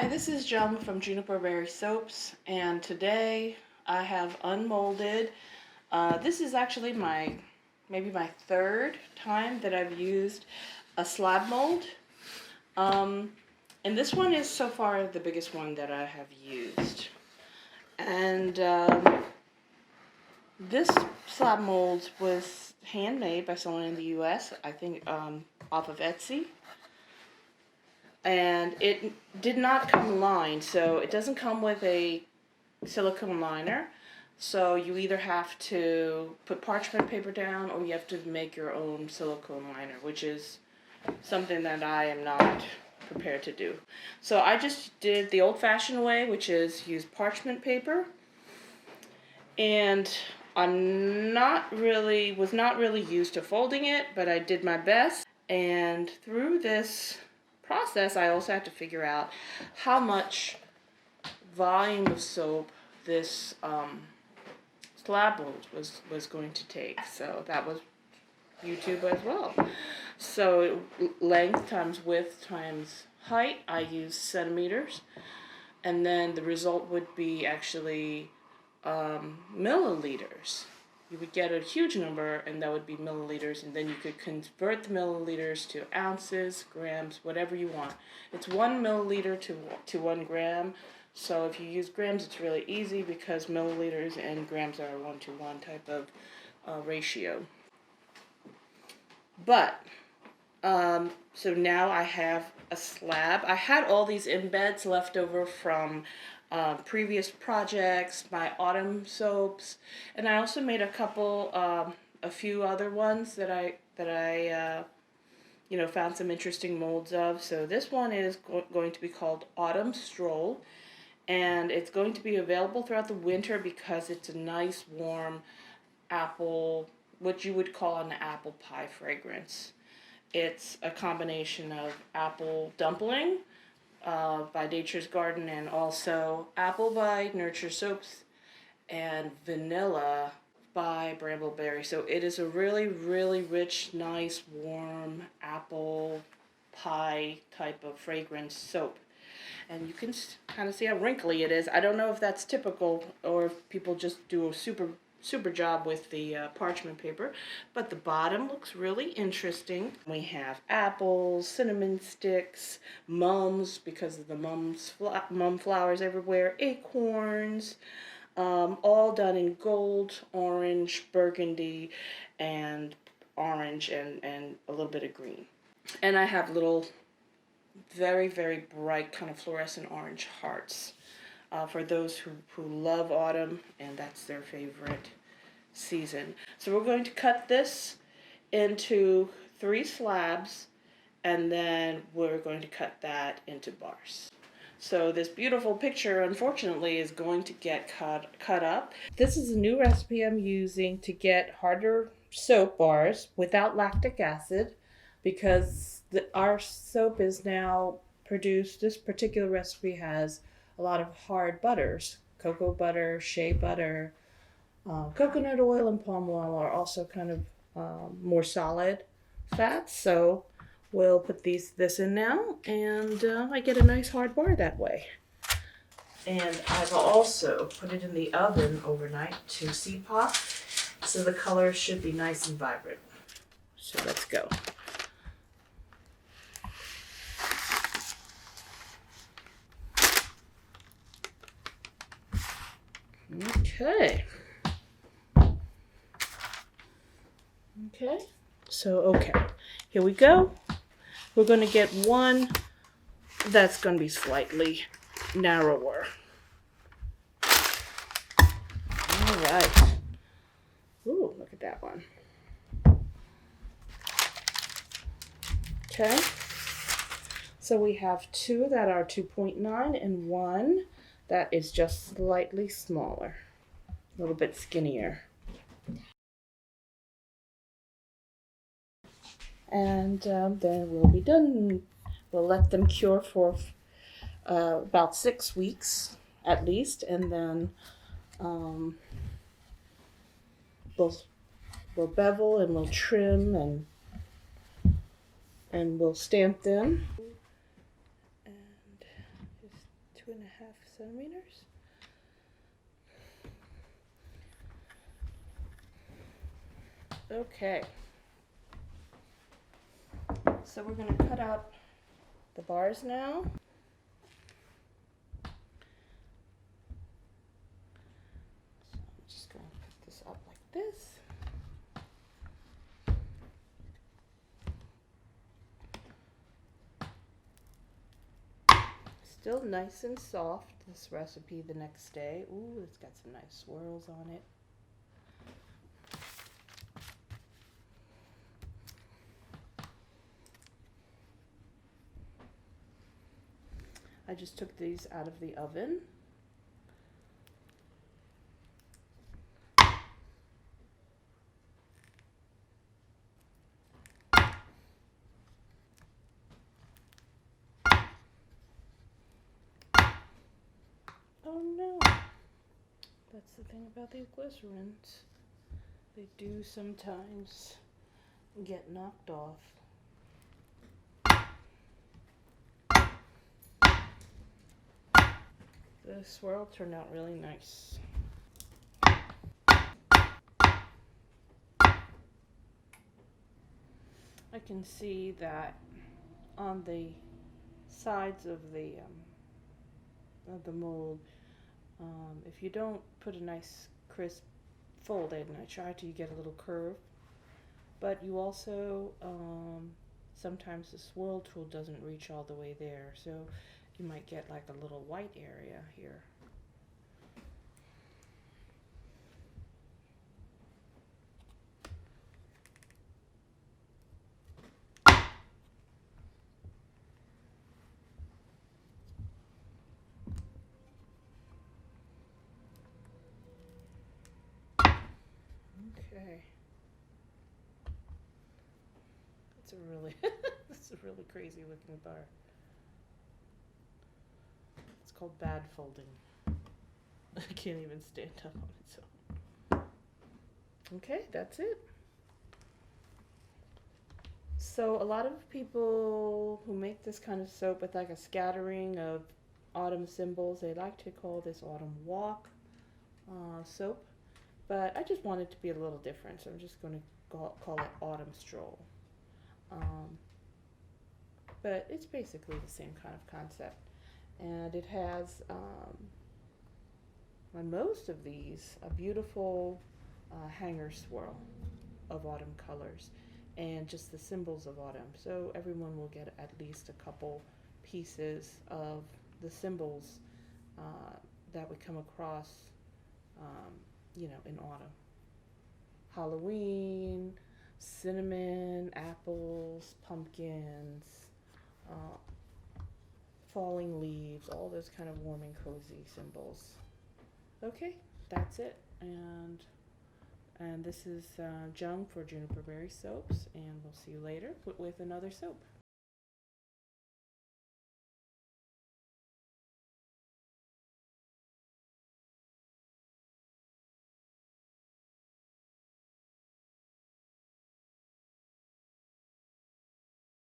Hi, this is Jem from Juniper Berry Soaps, and today I have unmolded. This is actually maybe my third time that I've used a slab mold. And this one is so far the biggest one that I have used. And this slab mold was handmade by someone in the US, I think off of Etsy. And it did not come lined, so it doesn't come with a silicone liner. So you either have to put parchment paper down or you have to make your own silicone liner, which is something that I am not prepared to do. So I just did the old-fashioned way, which is use parchment paper. And was not really used to folding it, but I did my best. And through this process, I also had to figure out how much volume of soap this slab mold was going to take. So that was YouTube as well. So length times width times height, I used centimeters, and then the result would be actually milliliters. You would get a huge number, and that would be milliliters, and then you could convert the milliliters to ounces, grams, whatever you want. It's 1 milliliter to 1 gram. So if you use grams, it's really easy because milliliters and grams are a 1-to-1 type of ratio. But so now I have a slab. I had all these embeds left over from previous projects, my autumn soaps, and I also made a few other ones that I found some interesting molds of. So this one is going to be called Autumn Stroll, and it's going to be available throughout the winter because it's a nice warm apple, what you would call an apple pie fragrance. It's a combination of apple dumpling by Nature's Garden, and also apple by Nurture Soaps, and vanilla by Brambleberry. So it is a really, really rich, nice, warm apple pie type of fragrance soap. And you can kind of see how wrinkly it is. I don't know if that's typical or if people just do a super job with the parchment paper, but the bottom looks really interesting. We have apples, cinnamon sticks, mums because of the mum flowers everywhere, acorns, all done in gold, orange, burgundy, and orange, and a little bit of green. And I have little very, very bright kind of fluorescent orange hearts. For those who love autumn, and that's their favorite season. So we're going to cut this into 3 slabs, and then we're going to cut that into bars. So this beautiful picture, unfortunately, is going to get cut up. This is a new recipe I'm using to get harder soap bars without lactic acid, because our soap is now produced, this particular recipe has a lot of hard butters. Cocoa butter, shea butter, coconut oil, and palm oil are also kind of more solid fats. So we'll put this in now, and I get a nice hard bar that way. And I've also put it in the oven overnight to seed pop, so the color should be nice and vibrant. So let's go. Okay. Okay, here we go. We're going to get one that's going to be slightly narrower. All right. Ooh, look at that one. Okay. So we have 2 that are 2.9 and 1 that is just slightly smaller, a little bit skinnier. And then we'll be done. We'll let them cure for about 6 weeks at least, and then we'll bevel and we'll trim and we'll stamp them. And 2.5 centimeters. Okay. So we're going to cut out the bars now. So I'm just going to put this up like this. Still nice and soft, this recipe the next day. Ooh, it's got some nice swirls on it. I just took these out of the oven. Oh no, that's the thing about these glycerins. They do sometimes get knocked off. The swirl turned out really nice. I can see that on the sides of the mold, if you don't put a nice crisp fold in, I try to get a little curve, but you also sometimes the swirl tool doesn't reach all the way there, so you might get like a little white area here. Okay. It's a really it's a really crazy looking bar. It's called bad folding. I can't even stand up on its own. Okay, that's it. So a lot of people who make this kind of soap with like a scattering of autumn symbols, they like to call this autumn walk soap. But I just want it to be a little different, so I'm just going to call it autumn stroll. But it's basically the same kind of concept. And it has, on most of these, a beautiful hanger swirl of autumn colors and just the symbols of autumn. So everyone will get at least a couple pieces of the symbols that we come across, in autumn. Halloween, cinnamon, apples, pumpkins, falling leaves, all those kind of warm and cozy symbols. Okay, that's it. And this is Jung for Juniper Berry Soaps, and we'll see you later with another soap.